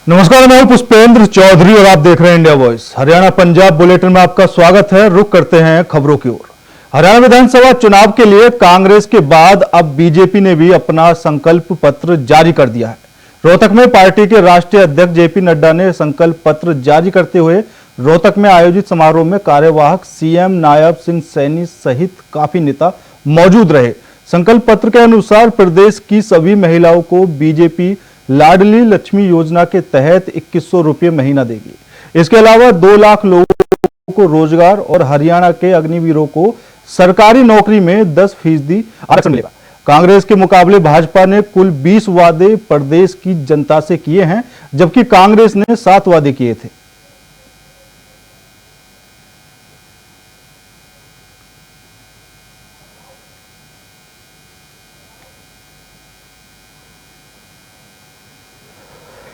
नमस्कार, मैं हूं पुष्पेंद्र चौधरी और आप देख रहे हैं India voice. Haryana Punjab bulletin में आपका स्वागत है। रुक करते हैं खबरों की ओर। हरियाणा विधानसभा चुनाव के लिए कांग्रेस के बाद अब बीजेपी ने भी अपना संकल्प पत्र जारी कर दिया है। रोहतक में पार्टी के राष्ट्रीय अध्यक्ष जेपी नड्डा ने संकल्प पत्र जारी करते हुए रोहतक में आयोजित समारोह में कार्यवाहक सीएम नायब सिंह सैनी सहित काफी नेता मौजूद रहे। संकल्प पत्र के अनुसार प्रदेश की सभी महिलाओं को बीजेपी लाडली लक्ष्मी योजना के तहत 2100 रुपये महीना देगी। इसके अलावा 2 लाख लोगों को रोजगार और हरियाणा के अग्निवीरों को सरकारी नौकरी में 10% आरक्षण मिलेगा। कांग्रेस के मुकाबले भाजपा ने कुल 20 वादे प्रदेश की जनता से किए हैं, जबकि कांग्रेस ने 7 वादे किए थे।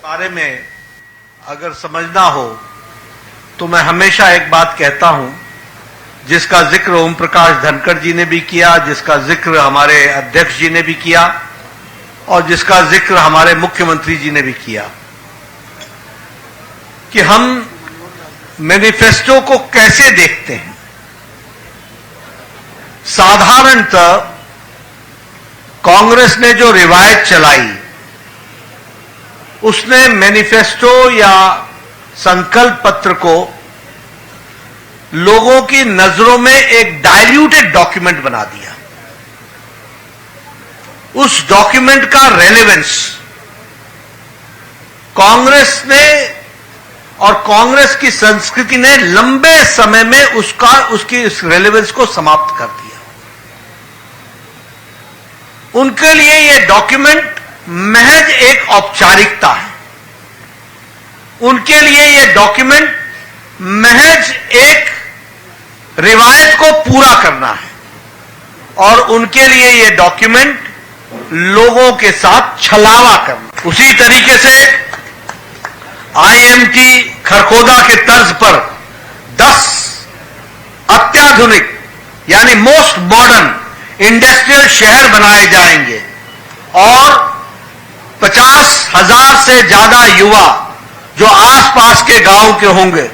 बारे में अगर समझना हो तो मैं हमेशा एक बात कहता हूं, जिसका जिक्र ओम प्रकाश धनखड़ जी ने भी किया, जिसका जिक्र हमारे अध्यक्ष जी ने भी किया और जिसका जिक्र हमारे मुख्यमंत्री जी ने भी किया, कि हम मैनिफेस्टो को कैसे देखते हैं। साधारणतः कांग्रेस ने जो रिवायत चलाई उसने मैनिफेस्टो या संकल्प पत्र को लोगों की नजरों में एक डाइल्यूटेड डॉक्यूमेंट बना दिया। उस डॉक्यूमेंट का रेलेवेंस कांग्रेस ने और कांग्रेस की संस्कृति ने लंबे समय में उसकी इस रेलेवेंस को समाप्त कर दिया। उनके लिए यह डॉक्यूमेंट महज एक औपचारिकता है। उनके लिए यह डॉक्यूमेंट महज एक रिवायत को पूरा करना है और उनके लिए यह डॉक्यूमेंट लोगों के साथ छलावा करना। उसी तरीके से आईएमटी खरखोदा के तर्ज पर 10 अत्याधुनिक यानी मोस्ट मॉडर्न इंडस्ट्रियल शहर बनाए जाएंगे और 50,000 से ज्यादा युवा जो आसपास के गांव के होंगे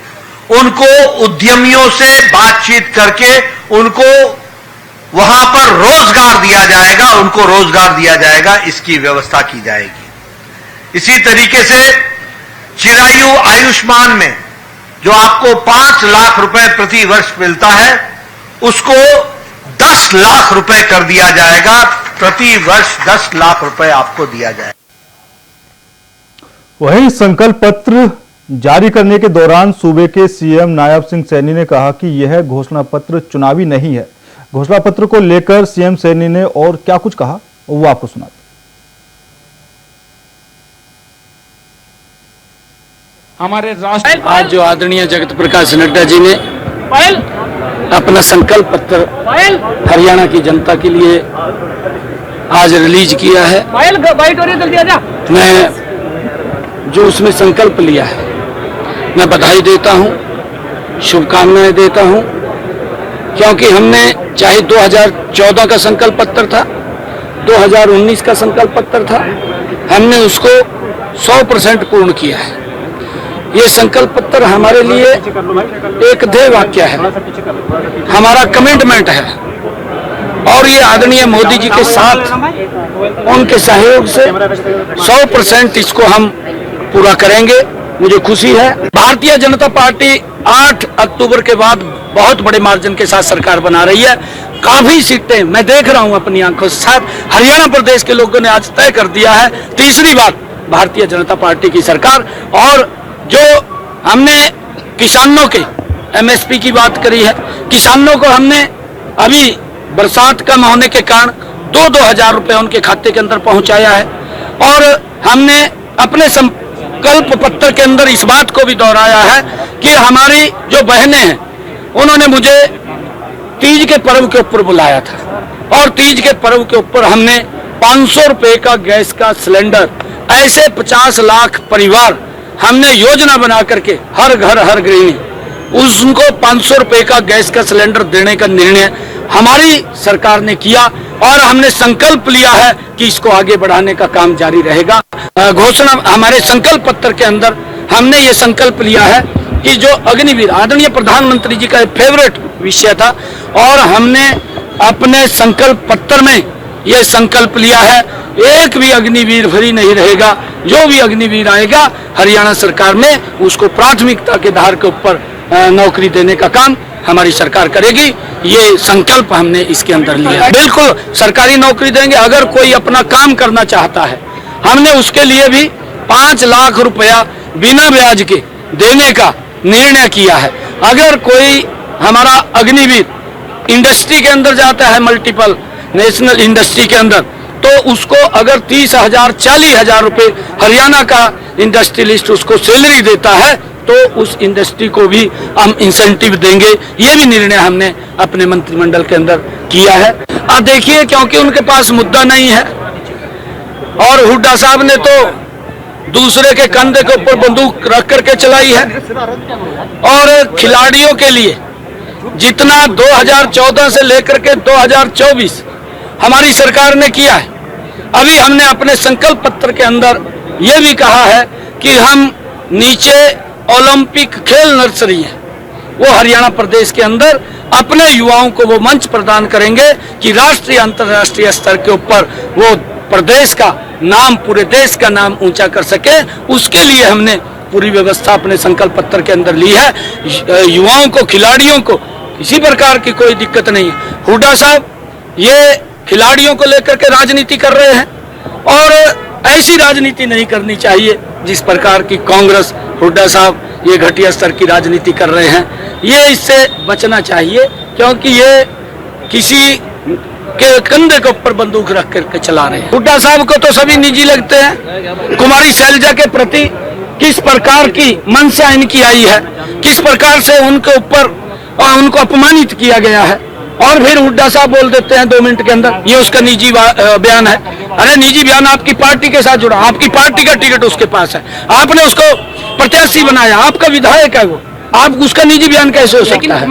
उनको उद्यमियों से बातचीत करके उनको वहां पर रोजगार दिया जाएगा, उनको रोजगार दिया जाएगा, इसकी व्यवस्था की जाएगी। इसी तरीके से चिरायु आयुष्मान में जो आपको 5 लाख रुपए प्रति वर्ष मिलता है उसको 10 लाख रुपए कर दिया जाएगा। प्रति वर्ष 10 लाख रुपए आपको दिया जाएगा। वहीं संकल्प पत्र जारी करने के दौरान सूबे के सीएम नायब सिंह सैनी ने कहा कि यह घोषणा पत्र चुनावी नहीं है। घोषणा पत्र को लेकर सीएम सैनी ने और क्या कुछ कहा वो आपको सुनाते। हमारे राष्ट्र आज जो आदरणीय जगत प्रकाश नड्डा जी ने अपना संकल्प पत्र हरियाणा की जनता के लिए आज रिलीज किया है, मैं जो उसमें संकल्प लिया है मैं बधाई देता हूं, शुभकामनाएं देता हूं, क्योंकि हमने चाहे 2014 का संकल्प पत्र था, 2019 का संकल्प पत्र था, हमने उसको 100% पूर्ण किया है। ये संकल्प पत्र हमारे लिए एक ध्येय वाक्य है, हमारा कमिटमेंट है और ये आदरणीय मोदी जी के साथ उनके सहयोग से 100% इसको हम पूरा करेंगे। मुझे खुशी है। भारतीय जनता पार्टी 8 अक्टूबर के बाद बहुत बड़े मार्जिन के साथ सरकार बना रही है। काफी सीटें मैं देख रहा हूं अपनी आंखों से। साथ हरियाणा प्रदेश के लोगों ने आज तय कर दिया है तीसरी बार भारतीय जनता पार्टी की सरकार। और जो हमने किसानों के एमएसपी की बात करी है, किसानों को हमने अभी बरसात कम होने के कारण 2-2 हजार रुपए उनके खाते के अंदर पहुंचाया है। और हमने अपने संकल्प पत्र के अंदर इस बात को भी दोहराया है कि हमारी जो बहनें हैं उन्होंने मुझे तीज के पर्व के ऊपर बुलाया था और तीज के पर्व के ऊपर हमने 500 रुपए का गैस का सिलेंडर, ऐसे 50 लाख परिवार हमने योजना बना करके हर घर हर गृहिणी उसको 500 रुपए का गैस का सिलेंडर देने का निर्णय हमारी सरकार ने किया और हमने संकल्प लिया है कि इसको आगे बढ़ाने का काम जारी रहेगा। घोषणा हमारे संकल्प पत्र के अंदर हमने ये संकल्प लिया है कि जो अग्निवीर आदरणीय प्रधानमंत्री जी का फेवरेट विषय था, और हमने अपने संकल्प पत्र में ये संकल्प लिया है, एक भी अग्निवीर फ्री नहीं रहेगा। जो भी अग्निवीर आएगा हरियाणा सरकार में उसको प्राथमिकता के आधार के ऊपर नौकरी देने का काम हमारी सरकार करेगी। ये संकल्प हमने इसके अंदर लिया है। बिल्कुल सरकारी नौकरी देंगे। अगर कोई अपना काम करना चाहता है, हमने उसके लिए भी 5 लाख रुपया बिना ब्याज के देने का निर्णय किया है। अगर कोई हमारा अग्निवीर इंडस्ट्री के अंदर जाता है, मल्टीपल नेशनल इंडस्ट्री के अंदर, तो उसको अगर 30,000 40,000 रुपए हरियाणा का इंडस्ट्रियलिस्ट उसको सैलरी देता है तो उस इंडस्ट्री को भी हम इंसेंटिव देंगे। ये भी निर्णय हमने अपने मंत्रिमंडल के अंदर किया है। अब देखिए, क्योंकि उनके पास मुद्दा नहीं है और हुड्डा साहब ने तो दूसरे के कंधे के ऊपर बंदूक रख करके चलाई है, और खिलाड़ियों के लिए जितना 2014 से लेकर के 2024 हमारी सरकार ने किया है, अभी हमने अपने संकल्प पत्र के अंदर यह भी कहा है कि हम नीचे ओलंपिक खेल नर्सरी है वो हरियाणा प्रदेश के अंदर अपने युवाओं को वो मंच प्रदान करेंगे कि राष्ट्रीय अंतर्राष्ट्रीय स्तर के ऊपर वो प्रदेश का नाम, पूरे देश का नाम ऊंचा कर सके। उसके लिए हमने पूरी व्यवस्था अपने संकल्प पत्र के अंदर ली है। युवाओं को, खिलाड़ियों को किसी प्रकार की कोई दिक्कत नहीं है। हुड्डा साहब ये खिलाड़ियों को लेकर के राजनीति कर रहे हैं, और ऐसी राजनीति नहीं करनी चाहिए जिस प्रकार की कांग्रेस, हुड्डा साहब ये घटिया स्तर की राजनीति कर रहे हैं। ये इससे बचना चाहिए, क्योंकि ये किसी के कंधे के ऊपर बंदूक रख करके चला रहे हैं। हुड्डा साहब को तो सभी निजी लगते हैं। कुमारी शैलजा के प्रति किस प्रकार की मंशा इनकी आई है, किस प्रकार से उनके ऊपर उनको अपमानित किया गया है, और फिर हुड्डा साहब बोल देते हैं 2 मिनट के अंदर ये उसका निजी बयान है। अरे निजी बयान आपकी पार्टी के साथ जुड़ा, आपकी पार्टी का टिकट उसके पास है, आपने उसको प्रत्याशी बनाया, आपका विधायक है वो, आप उसका निजी बयान कैसे हो सकता है?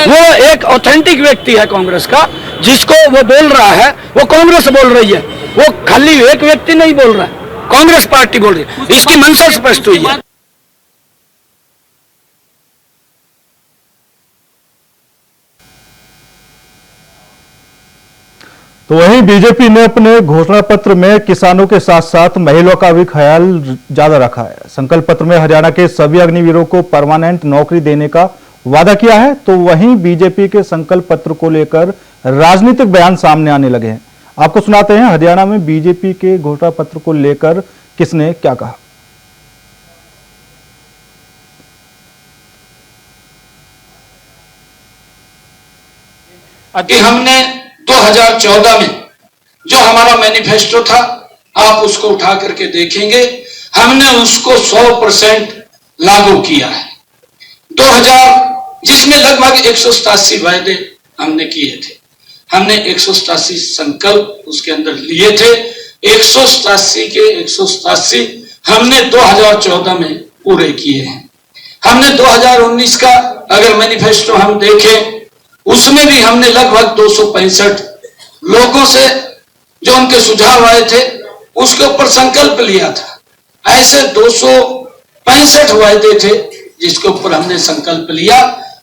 वो एक ऑथेंटिक व्यक्ति है कांग्रेस का, जिसको वो बोल रहा है वो कांग्रेस बोल रही है, वो खाली एक व्यक्ति नहीं बोल रहा है, कांग्रेस पार्टी बोल रही है। इसकी मंशा स्पष्ट हुई है। तो वहीं बीजेपी ने अपने घोषणा पत्र में किसानों के साथ साथ महिलाओं का भी ख्याल ज्यादा रखा है। संकल्प पत्र में हरियाणा के सभी अग्निवीरों को परमानेंट नौकरी देने का वादा किया है। तो वहीं बीजेपी के संकल्प पत्र को लेकर राजनीतिक बयान सामने आने लगे हैं। आपको सुनाते हैं हरियाणा में बीजेपी के घोषणा पत्र को लेकर किसने क्या कहा। अति हमने 2014 में जो हमारा मैनिफेस्टो था, आप उसको उठा करके देखेंगे, हमने उसको 100% लागू किया है। 2000 जिसमें लगभग 187 वायदे हमने किए थे, हमने 187 संकल्प उसके अंदर लिए थे। 187 के 187 हमने 2014 में पूरे किए हैं। हमने 2019 का अगर मैनिफेस्टो हम देखें, उसमें भी हमने लगभग 265 लोगों से जो उनके सुझाव आए थे उसके ऊपर संकल्प लिया था। ऐसे 265 वायदे थे जिसके ऊपर हमने संकल्प लिया।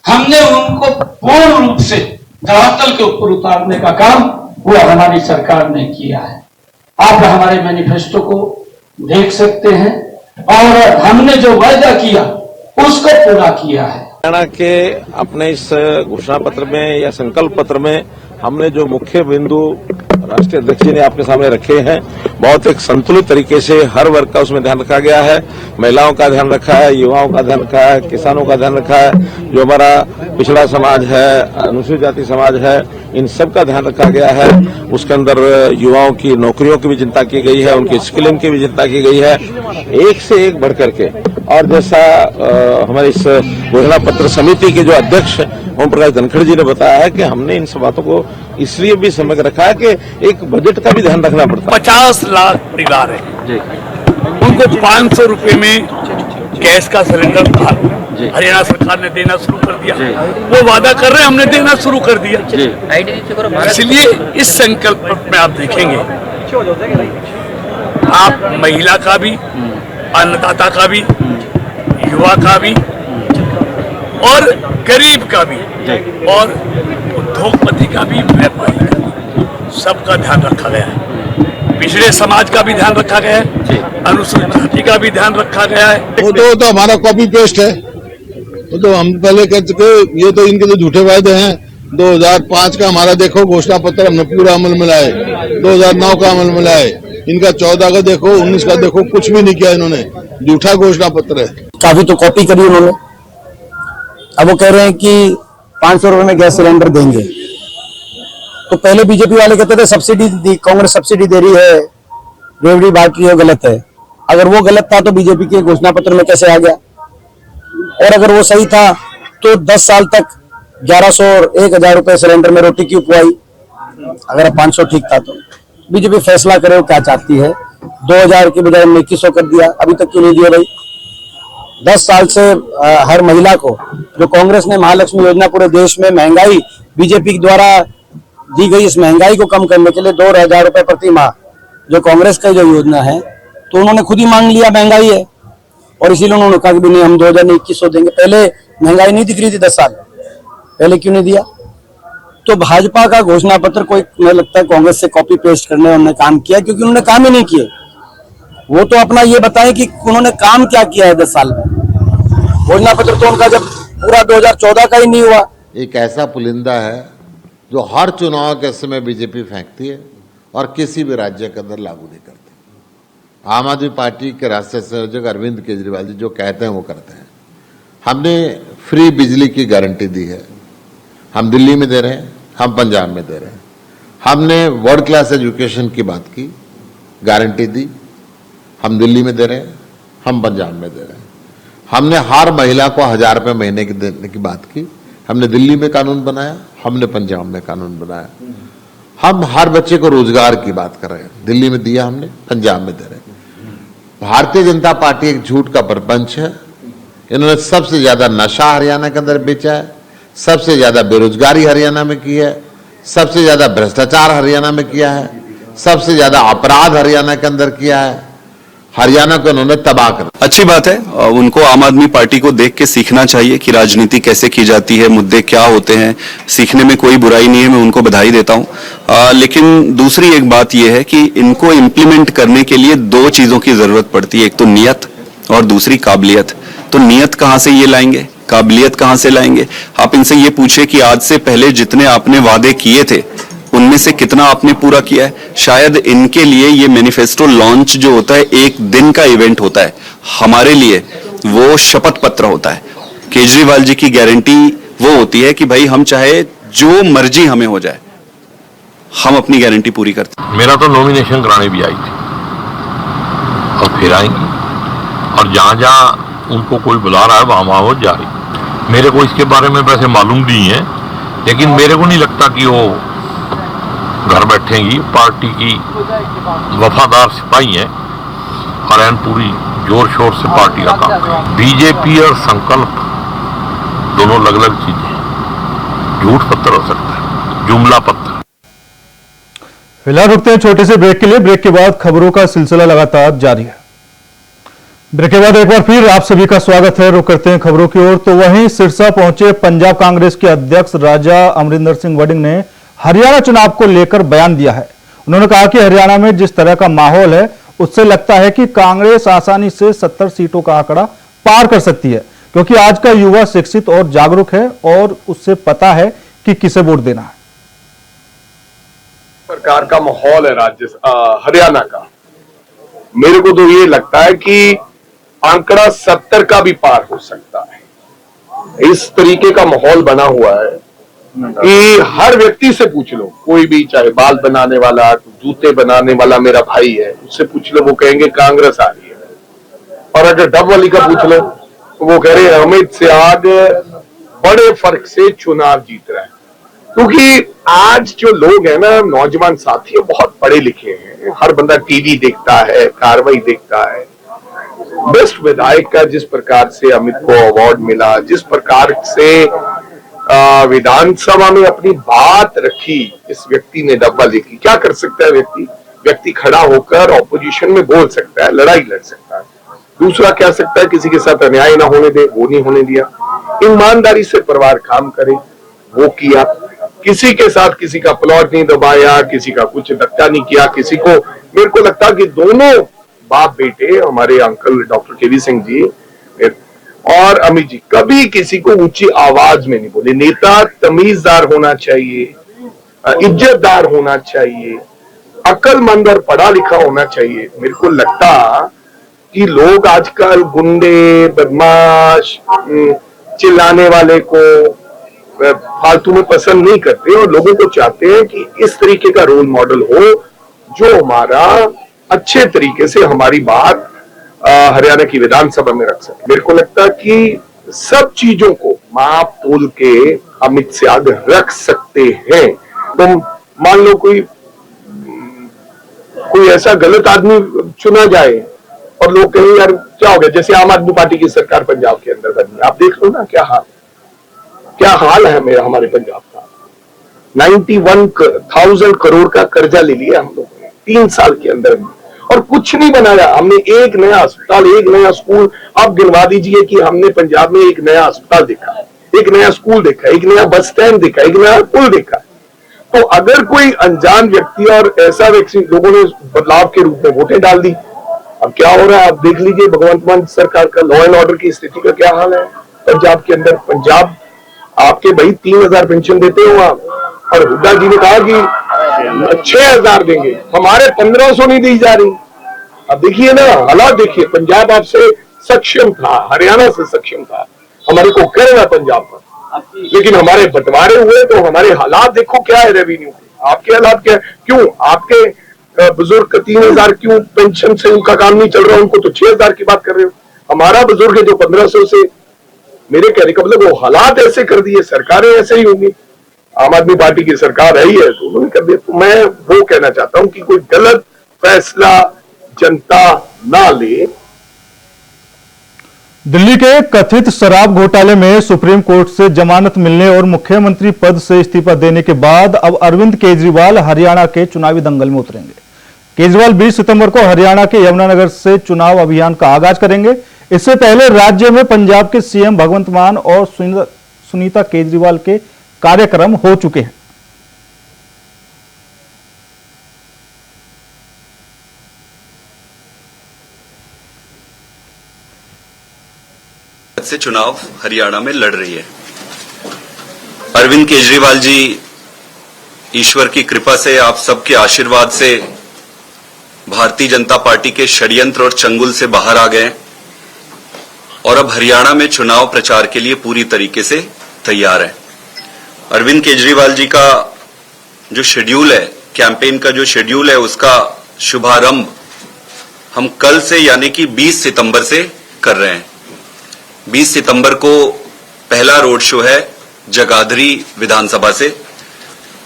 हमने उनको पूर्ण रूप से धरातल के ऊपर उतारने का काम वो हमारी सरकार ने किया है। आप हमारे मैनिफेस्टो को देख सकते हैं, और हमने जो वायदा किया उसको पूरा किया है। हरियाणा के अपने इस घोषणा पत्र में या संकल्प पत्र में हमने जो मुख्य बिंदु राष्ट्रीय अध्यक्ष जी ने आपके सामने रखे हैं, बहुत एक संतुलित तरीके से हर वर्ग का उसमें ध्यान रखा गया है। महिलाओं का ध्यान रखा है, युवाओं का ध्यान रखा है, किसानों का ध्यान रखा है, जो हमारा पिछड़ा समाज है, अनुसूचित जाति समाज है, इन सब का ध्यान रखा गया है। उसके अंदर युवाओं की नौकरियों की भी चिंता की गई है, उनकी स्किलिंग की भी चिंता की गई है, एक से एक बढ़ करके। और जैसा हमारे इस घोषणा पत्र समिति के जो अध्यक्ष ओम प्रकाश धनखड़ जी ने बताया है कि हमने इन सब बातों को इसलिए भी समझ रखा है कि एक बजट का भी ध्यान रखना पड़ता है। 50 लाख परिवार है, उनको 500 रुपए में गैस का सिलेंडर था, हरियाणा सरकार ने देना शुरू कर दिया। वो वादा कर रहे हैं, हमने देना शुरू कर दिया। इसलिए इस संकल्प में आप देखेंगे, आप महिला का भी, अन्नदाता का भी, युवा का भी और गरीब का भी और उद्योगपति का भी, व्यापारी का भी, सबका ध्यान रखा गया है। पिछड़े समाज का भी ध्यान रखा गया है, अनुसूचित जाति का भी ध्यान रखा गया है। वो तो हमारा कॉपी पेस्ट है। वो तो हम पहले कह चुके, ये तो इनके तो झूठे वायदे हैं। 2005 का हमारा देखो घोषणा पत्र, हमने पूरा अमल में लाए। 2009 का अमल में लाए। इनका 14 का देखो, 19 का देखो, कुछ भी नहीं किया इन्होंने। झूठा घोषणा पत्र है। काफी तो कॉपी करी उन्होंने। अब वो कह रहे हैं कि 500 रुपए में गैस सिलेंडर देंगे। तो पहले बीजेपी वाले कहते थे सब्सिडी दी, कांग्रेस सब्सिडी दे रही है, रेवड़ी बांट रही है, गलत है। अगर वो गलत था तो बीजेपी के घोषणा पत्र में कैसे आ गया? और अगर वो सही था तो 10 साल तक 1100 और 1000 रुपए सिलेंडर में रोटी क्यों पुआई? अगर 500 ठीक था तो बीजेपी फैसला करे वो क्या चाहती है। 2000 की बजाय 2100 कर दिया, अभी तक क्यों नहीं दिया भाई? 10 साल से हर महिला को, जो कांग्रेस ने महालक्ष्मी योजना पूरे देश में महंगाई बीजेपी द्वारा दी गई, इस महंगाई को कम करने के लिए 2000 रुपए प्रति माह जो कांग्रेस का जो योजना है, तो उन्होंने खुद ही मांग लिया महंगाई है, और इसीलिए उन्होंने कहा कि नहीं हम 2000 नहीं 2100 देंगे। पहले महंगाई नहीं दिख रही थी 10 साल पहले, क्यों नहीं दिया? तो भाजपा का घोषणा पत्र कोई, मुझे लगता है कांग्रेस से कॉपी पेस्ट करने उन्होंने काम किया, क्योंकि उन्होंने काम ही नहीं किए। वो तो अपना ये बताएं कि उन्होंने काम क्या किया है 10 साल में। घोषणा पत्र तो उनका जब पूरा 2014 का ही नहीं हुआ। एक ऐसा पुलिंदा है जो हर चुनाव के समय बीजेपी फेंकती है और किसी भी राज्य के अंदर लागू नहीं करती। आम आदमी पार्टी के राष्ट्रीय संयोजक अरविंद केजरीवाल जी जो कहते हैं वो करते हैं। हमने फ्री बिजली की गारंटी दी है, हम दिल्ली में दे रहे हैं, हम पंजाब में दे रहे हैं। हमने वर्ल्ड क्लास एजुकेशन की बात की, गारंटी दी, हम दिल्ली में दे रहे हैं, हम पंजाब में दे रहे हैं। हमने हर महिला को 1000 रुपये महीने की देने की बात की, हमने दिल्ली में कानून बनाया, हमने पंजाब में कानून बनाया। हम हर बच्चे को रोजगार की बात कर रहे हैं, दिल्ली में दिया हमने, पंजाब में दे रहे हैं। भारतीय जनता पार्टी एक झूठ का प्रपंच है। इन्होंने सबसे ज्यादा नशा हरियाणा के अंदर बेचा है, सबसे ज्यादा बेरोजगारी हरियाणा में की है, सबसे ज्यादा भ्रष्टाचार हरियाणा में किया है, सबसे ज्यादा अपराध हरियाणा के अंदर किया है। हरियाणा को उन्होंने तबाह कर। अच्छी बात है, उनको आम आदमी पार्टी को देख के सीखना चाहिए कि राजनीति कैसे की जाती है, मुद्दे क्या होते हैं। सीखने में कोई बुराई नहीं है, मैं उनको बधाई देता हूं। लेकिन दूसरी एक बात यह है कि इनको इम्प्लीमेंट करने के लिए 2 चीजों की जरूरत पड़ती है, एक तो नियत और दूसरी काबिलियत। तो नियत कहां से ये लाएंगे, काबिलियत कहां से लाएंगे? आप इनसे ये पूछे कि आज से पहले जितने आपने वादे किए थे उनमें से कितना आपने पूरा किया है। शायद इनके लिए ये मैनिफेस्टो लॉन्च जो होता है 1 दिन का इवेंट होता है, हमारे लिए वो शपथ पत्र होता है। केजरीवाल जी की गारंटी वो होती है कि भाई हम चाहे जो मर्जी हमें हो जाए, हम अपनी गारंटी पूरी करते हैं। मेरा तो नॉमिनेशन कराने भी आई थी और फिर आएंगी, और जहां जहां उनको कोई बुला रहा है वहां वहां वो जा रही। मेरे को इसके बारे में वैसे मालूम नहीं है, लेकिन मेरे को नहीं लगता कि वो घर बैठेंगी। पार्टी की वफादार सिपाही हैं और एन पूरी जोर शोर से पार्टी का काम करें। बीजेपी और संकल्प दोनों अलग अलग चीजें हैं। झूठ पत्र हो सकता है, जुमला पत्र। फिलहाल रुकते हैं छोटे से ब्रेक के लिए। ब्रेक के बाद खबरों का सिलसिला लगातार जारी है। ब्रेक के बाद एक बार फिर आप सभी का स्वागत है। रुक करते हैं खबरों की ओर। तो वहीं सिरसा पहुंचे पंजाब कांग्रेस के अध्यक्ष राजा अमरिंदर सिंह वडिंग ने हरियाणा चुनाव को लेकर बयान दिया है। उन्होंने कहा कि हरियाणा में जिस तरह का माहौल है उससे लगता है कि कांग्रेस आसानी से 70 सीटों का आंकड़ा पार कर सकती है, क्योंकि आज का युवा शिक्षित और जागरूक है और उससे पता है कि किसे वोट देना है। प्रकार का माहौल है हरियाणा का। मेरे को तो ये लगता है कि आंकड़ा 70 का भी पार हो सकता है। इस तरीके का माहौल बना हुआ है कि हर व्यक्ति से पूछ लो, कोई भी, चाहे बाल बनाने वाला, जूते बनाने वाला मेरा भाई है, उससे पूछ लो, वो कहेंगे कांग्रेस आ रही है। और अगर डब वाली का पूछ लो तो वो कह रहे हैं अमित शाह बड़े फर्क से चुनाव जीत रहा है। क्योंकि आज जो लोग हैं ना, नौजवान साथी, बहुत पढ़े लिखे हैं। हर बंदा टीवी देखता है, कार्रवाई देखता है। बेस्ट विधायक का जिस प्रकार से अमित को अवार्ड मिला, जिस प्रकार से विधानसभा में अपनी बात रखी इस व्यक्ति ने, डब्बा लेके क्या कर सकता है व्यक्ति खड़ा होकर ऑपोजिशन में बोल सकता है, लड़ाई लड़ सकता है। दूसरा क्या सकता है, किसी के साथ अन्याय ना होने दे, वो नहीं होने दिया। ईमानदारी से परिवार काम करे, वो किया। किसी के साथ किसी का प्लॉट नहीं दबाया, किसी का कुछ धक्का नहीं किया, किसी को, मेरे को लगता कि दोनों बाप बेटे हमारे अंकल डॉक्टर केवी सिंह जी और अमित जी कभी किसी को ऊंची आवाज में नहीं बोले। नेता तमीजदार होना चाहिए, इज्जतदार होना चाहिए, अक्लमंद और पढ़ा लिखा होना चाहिए। मेरे को लगता कि लोग आजकल गुंडे, बदमाश, चिल्लाने वाले को फालतू में पसंद नहीं करते और लोगों को चाहते हैं कि इस तरीके का रोल मॉडल हो जो हमारा अच्छे तरीके से हमारी बात हरियाणा की विधानसभा में रख सके। मेरे को लगता कि सब चीजों को माप तोल के अमित से आगे रख सकते हैं। तो मान लो कोई ऐसा गलत आदमी चुना जाए और लोग कहें यार क्या हो गया, जैसे आम आदमी पार्टी की सरकार पंजाब के अंदर बनी, आप देख लो ना क्या हाल है हमारे पंजाब का। 91,000 करोड़ का कर्जा ले लिया हम लोगों ने 3 साल के अंदर में और कुछ नहीं बनाया। हमने एक नया अस्पताल, एक नया स्कूल, आप गिनवा दीजिए कि हमने पंजाब में एक नया अस्पताल देखा, एक नया स्कूल देखा, एक नया बस स्टैंड देखा, एक नया पुल देखा। तो अगर कोई अनजान व्यक्ति और ऐसा व्यक्ति, लोगों ने बदलाव के रूप में वोटें डाल दी, अब क्या हो रहा है आप देख लीजिए। भगवंत मान सरकार का लॉ एंड ऑर्डर की स्थिति का क्या हाल है पंजाब के अंदर। पंजाब आपके भाई 3,000 पेंशन देते हो आप, और हुड्डा जी ने कहा कि 6,000 देंगे, हमारे 1,500 नहीं दी जा रही। अब देखिए ना हालात, देखिए पंजाब आपसे सक्षम था, हरियाणा से सक्षम था, हमारे को कर रहा पंजाब पर, लेकिन हमारे बंटवारे हुए तो हमारे हालात देखो क्या है रेवेन्यू के। आपके हालात क्या है? क्यों आपके बुजुर्ग का 3,000 क्यों पेंशन से उनका काम नहीं चल रहा, उनको तो 6,000 की बात कर रहे हो। हमारा बुजुर्ग है जो 1,500 से, मेरे कहने का मतलब वो हालात ऐसे कर दिए, सरकारें ऐसे ही होंगी। आम आदमी पार्टी की सरकार रही है तो उन्होंने कर दिया। तो मैं वो कहना चाहता हूं कि कोई गलत फैसला जनता ना ले। दिल्ली के कथित शराब घोटाले में सुप्रीम कोर्ट से जमानत मिलने और मुख्यमंत्री पद से इस्तीफा देने के बाद अब अरविंद केजरीवाल हरियाणा के चुनावी दंगल में उतरेंगे। केजरीवाल 20 सितंबर को हरियाणा के यमुनानगर से चुनाव अभियान का आगाज करेंगे। इससे पहले राज्य में पंजाब के सीएम भगवंत मान और सुनीता केजरीवाल के कार्यक्रम हो चुके हैं। से चुनाव हरियाणा में लड़ रही है। अरविंद केजरीवाल जी ईश्वर की कृपा से, आप सबके आशीर्वाद से भारतीय जनता पार्टी के षड्यंत्र और चंगुल से बाहर आ गए और अब हरियाणा में चुनाव प्रचार के लिए पूरी तरीके से तैयार है। अरविंद केजरीवाल जी का जो शेड्यूल है, कैंपेन का जो शेड्यूल है, उसका शुभारंभ हम कल से यानी कि 20 सितंबर से कर रहे हैं। 20 सितंबर को पहला रोड शो है जगाधरी विधानसभा से,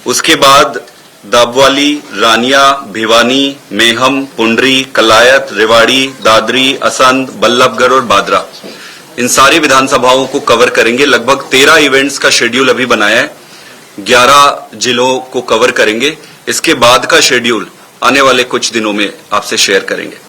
उसके बाद दाबवाली, रानिया, भिवानी, मेहम, पुंडरी, कलायत, रेवाड़ी, दादरी, असंध, बल्लभगढ़ और बादरा, इन सारी विधानसभाओं को कवर करेंगे। लगभग 13 इवेंट्स का शेड्यूल अभी बनाया है, 11 जिलों को कवर करेंगे। इसके बाद का शेड्यूल आने वाले कुछ दिनों में आपसे शेयर करेंगे।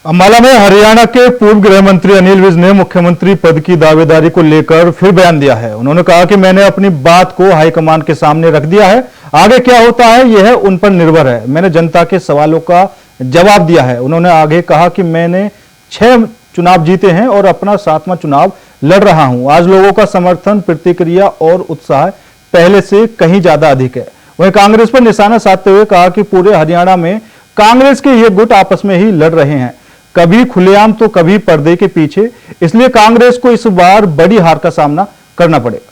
अंबाला में हरियाणा के पूर्व गृह मंत्री अनिल विज ने मुख्यमंत्री पद की दावेदारी को लेकर फिर बयान दिया है। उन्होंने कहा कि मैंने अपनी बात को हाईकमान के सामने रख दिया है, आगे क्या होता है यह उन पर निर्भर है। मैंने जनता के सवालों का जवाब दिया है। उन्होंने आगे कहा कि मैंने 6 चुनाव जीते हैं और अपना 7वां चुनाव लड़ रहा हूं। आज लोगों का समर्थन, प्रतिक्रिया और उत्साह पहले से कहीं ज्यादा अधिक है। वहीं कांग्रेस पर निशाना साधते हुए कहा कि पूरे हरियाणा में कांग्रेस के ये गुट आपस में ही लड़ रहे हैं, कभी खुलेआम तो कभी पर्दे के पीछे, इसलिए कांग्रेस को इस बार बड़ी हार का सामना करना पड़ेगा।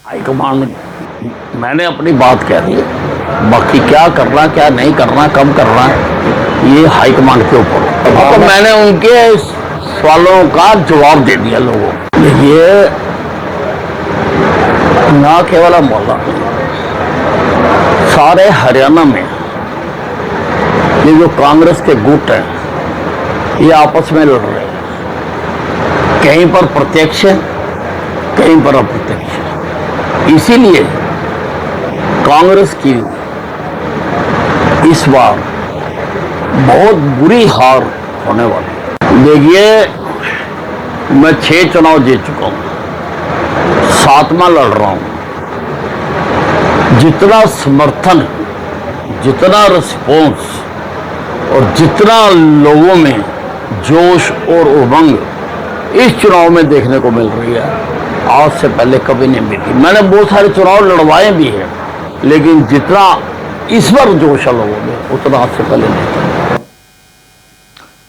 हाईकमान में मैंने अपनी बात कह दी है, बाकी क्या करना क्या नहीं करना, कब करना है, ये हाईकमान के ऊपर। तो मैंने उनके सवालों का जवाब दे दिया लोगों को। ये ना केवल अम्बाला, सारे हरियाणा में ये जो कांग्रेस के गुट हैं ये आपस में लड़ रहे हैं, कहीं पर प्रत्यक्ष है, कहीं पर अप्रत्यक्ष है। इसीलिए कांग्रेस की इस बार बहुत बुरी हार होने वाली है। देखिए, मैं 6 चुनाव जीत चुका हूं, 7वां लड़ रहा हूं। जितना समर्थन, जितना रिस्पॉन्स और जितना लोगों में जोश और उमंग इस चुनाव में देखने को मिल रही है, आज से पहले कभी नहीं मिली। मैंने बहुत सारे चुनाव लड़वाए भी हैं, लेकिन जितना इस बार जोश है लोगों में उतना आज से पहले नहीं था।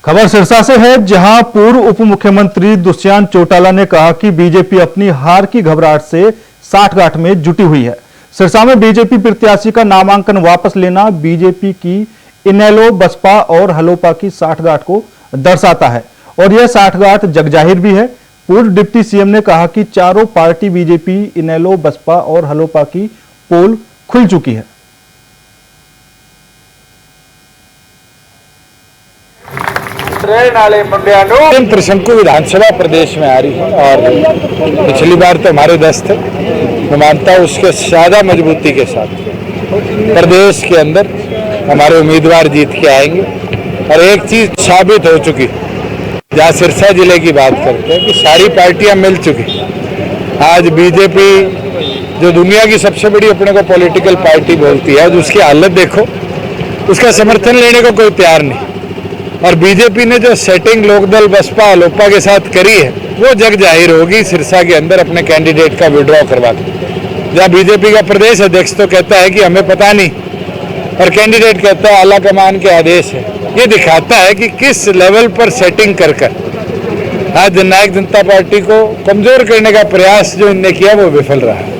खबर सिरसा से है, जहां पूर्व उप मुख्यमंत्री दुष्यंत चौटाला ने कहा कि बीजेपी अपनी हार की घबराहट से साठगांठ में जुटी हुई है। सिरसा में बीजेपी प्रत्याशी का नामांकन वापस लेना बीजेपी की इनेलो, बसपा और हलोपा की साठगांठ को दर्शाता है और यह साठगांठ जगजाहिर भी है। पूर्व डिप्टी सीएम ने कहा कि चारों पार्टी बीजेपी, इनेलो, बसपा और हलोपा की पोल खुल चुकी है। त्रिशंकु विधानसभा प्रदेश में आ रही है और पिछली बार तो हमारे 10 थे। मैं मानता हूँ उसके ज्यादा मजबूती के साथ प्रदेश के अंदर हमारे उम्मीदवार जीत के आएंगे। और एक चीज साबित हो चुकी, जहाँ सिरसा जिले की बात करते हैं कि सारी पार्टियां मिल चुकी। आज बीजेपी जो दुनिया की सबसे बड़ी अपने को पॉलिटिकल पार्टी बोलती है, उसकी हालत देखो, उसका समर्थन लेने को कोई तैयार नहीं। और बीजेपी ने जो सेटिंग लोकदल, बसपा, लोपा के साथ करी है वो जग जाहिर होगी सिरसा के अंदर अपने कैंडिडेट का विड्रॉ करवा के। जहाँ बीजेपी का प्रदेश अध्यक्ष तो कहता है कि हमें पता नहीं और कैंडिडेट कहता है आला कमान के आदेश है। ये दिखाता है कि किस लेवल पर सेटिंग कर आज जननायक जनता पार्टी को कमजोर करने का प्रयास जो इनने किया वो विफल रहा है।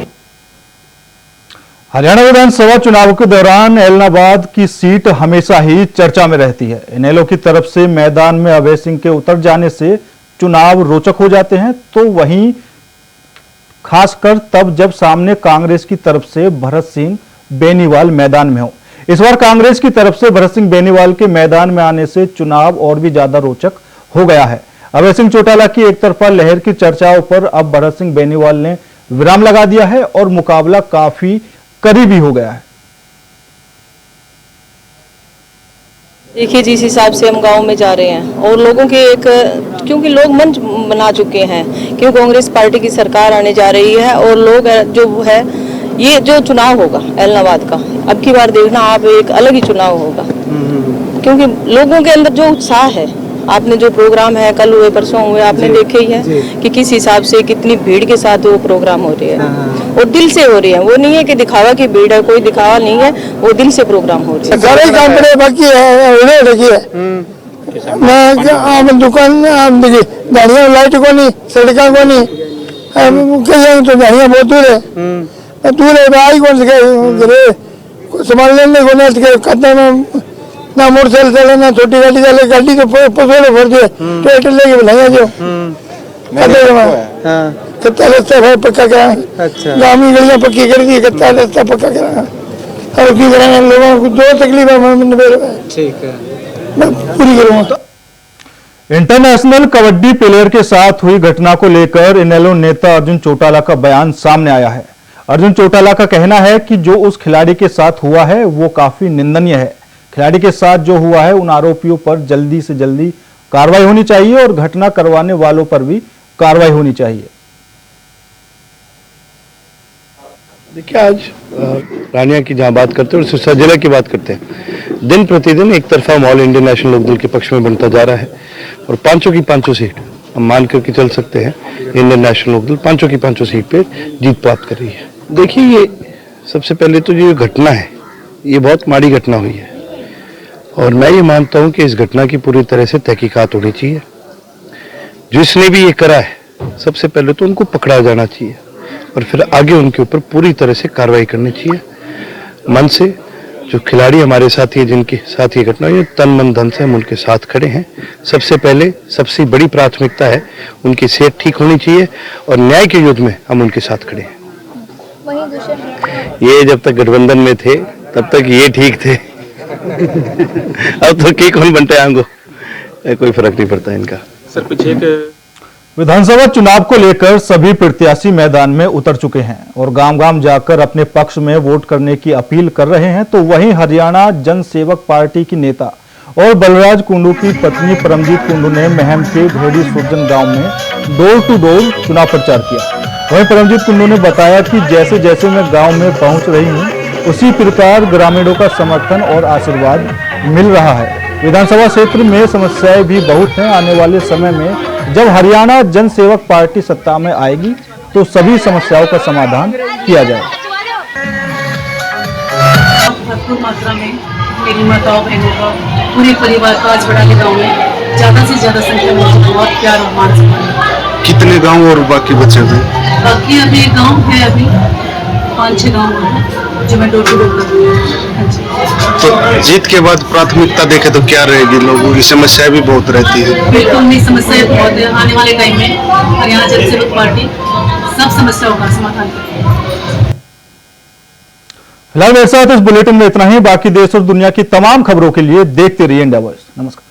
हरियाणा विधानसभा चुनाव के दौरान एलनाबाद की सीट हमेशा ही चर्चा में रहती है। इनेलो की तरफ से मैदान में अभय सिंह के उतर जाने से चुनाव रोचक हो जाते हैं, तो वहीं खासकर तब जब सामने कांग्रेस की तरफ से भरत सिंह बेनीवाल मैदान में हो। इस बार कांग्रेस की तरफ से भरत सिंह बेनीवाल के मैदान में आने से चुनाव और भी ज्यादा रोचक हो गया है। अभय सिंह चौटाला की एक तरफा लहर की चर्चाओं पर अब भरत सिंह बेनीवाल ने विराम लगा दिया है और मुकाबला काफी करीबी हो गया है। देखिए, जिस हिसाब से हम गांव में जा रहे हैं और लोगों के क्योंकि लोग मन बना चुके हैं, क्यों कांग्रेस पार्टी की सरकार आने जा रही है और लोग जो है, ये जो चुनाव होगा एलनाबाद का, अब की बार देखना आप, एक अलग ही चुनाव होगा। क्योंकि लोगों के अंदर जो उत्साह है, आपने जो प्रोग्राम है कल हुए परसों हुए, आपने देखे ही है कि किस हिसाब से कितनी भीड़ के साथ वो प्रोग्राम हो रही है और दिल से हो रही है। वो नहीं है कि दिखावा की भीड़ है, कोई दिखावा नहीं है, वो दिल से प्रोग्राम हो रही है। सारे काम करे बाकी है, मैं दुकान गाड़ियाँ लाइट को नहीं, सड़क को नहीं, कहीं तो गाड़ियाँ बहुत दूर है, दूर है आई कौन सके संभाल लेने को नहीं खाता ना मोटरसाइकिल चले ना छोटी गाड़ी चले, गाड़ी तो पसोड़े भर दिए, ट्रैक्टर लेके बुलाया जो कच्चा रास्ता है पक्का करा, गाँव में गलियाँ पक्की कर दी, कच्चा रास्ता पक्का करा और की करेंगे। लोगों को जो तकलीफ है ठीक है मैं पूरी करूँगा। इंटरनेशनल कबड्डी प्लेयर के साथ हुई घटना को लेकर इनेलो नेता अर्जुन चौटाला का बयान सामने आया है। अर्जुन चौटाला का कहना है कि जो उस खिलाड़ी के साथ हुआ है वो काफी निंदनीय है। खिलाड़ी के साथ जो हुआ है उन आरोपियों पर जल्दी से जल्दी कार्रवाई होनी चाहिए और घटना करवाने वालों पर भी कार्रवाई होनी चाहिए। देखिए, आज रानिया की जहाँ बात करते हैं और सिरसा जिले की बात करते हैं, दिन प्रतिदिन एक तरफा माहौल इंडियन नेशनल लोकदल के पक्ष में बनता जा रहा है और पांचों की पांचों सीट हम मान करके चल सकते हैं इंडियन नेशनल लोकदल पांचों की पांचों सीट पे जीत प्राप्त कर रही है। देखिए, ये सबसे पहले तो जो घटना है ये बहुत माड़ी घटना हुई है और मैं ये मानता हूं कि इस घटना की पूरी तरह से तहकीकात होनी चाहिए। जिसने भी ये करा है सबसे पहले तो उनको पकड़ा जाना चाहिए और फिर आगे उनके ऊपर पूरी तरह से कार्रवाई करनी चाहिए। मन से जो खिलाड़ी हमारे साथ ही जिनके साथ ये घटना हुई, तन मन धन से हम उनके साथ खड़े हैं। सबसे पहले सबसे बड़ी प्राथमिकता है उनकी सेहत ठीक होनी चाहिए और न्याय के युद्ध में हम उनके साथ खड़े हैं। ये जब तक गठबंधन में थे तब तक ये ठीक थे, अब तो की कौन बनते आंगो कोई फर्क नहीं पड़ता इनका। सर पीछे एक विधानसभा चुनाव को लेकर सभी प्रत्याशी मैदान में उतर चुके हैं और गांव-गांव जाकर अपने पक्ष में वोट करने की अपील कर रहे हैं। तो वहीं हरियाणा जनसेवक पार्टी की नेता और बलराज कुंडू की पत्नी परमजीत कुंडू ने महम के भेड़ी सुरजन गांव में डोर टू डोर चुनाव प्रचार किया। वहीं परमजीत कुंडू ने बताया कि जैसे जैसे मैं गांव में पहुंच रही हूं, उसी प्रकार ग्रामीणों का समर्थन और आशीर्वाद मिल रहा है। विधानसभा क्षेत्र में समस्याएं भी बहुत हैं। आने वाले समय में जब हरियाणा जनसेवक पार्टी सत्ता में आएगी तो सभी समस्याओं का समाधान किया जाएगा। भरपूर मात्रा में मेरी माताओं बहनों का पूरे परिवार का आज बड़ा गाँव में ज्यादा से ज्यादा संख्या में मुझे बहुत प्यार और मान सम्मान। कितने गांव और बाकी बचे थे? बाकी अभी गांव है, अभी 5-6 गाँव है जो मैं डोर टू डोर कर रही हूँ। तो जीत के बाद प्राथमिकता देखे तो क्या रहेगी? लोगों की समस्याएं भी बहुत रहती है। बिल्कुल नहीं, समस्याएं बहुत है। आने वाले टाइम में हरियाणा जनसेवक पार्टी सब समस्याओं का समाधान करेगी। फिलहाल मेरे साथ इस बुलेटिन में इतना ही। बाकी देश और दुनिया की तमाम खबरों के लिए देखते रहिए इंडिया वॉइस। नमस्कार।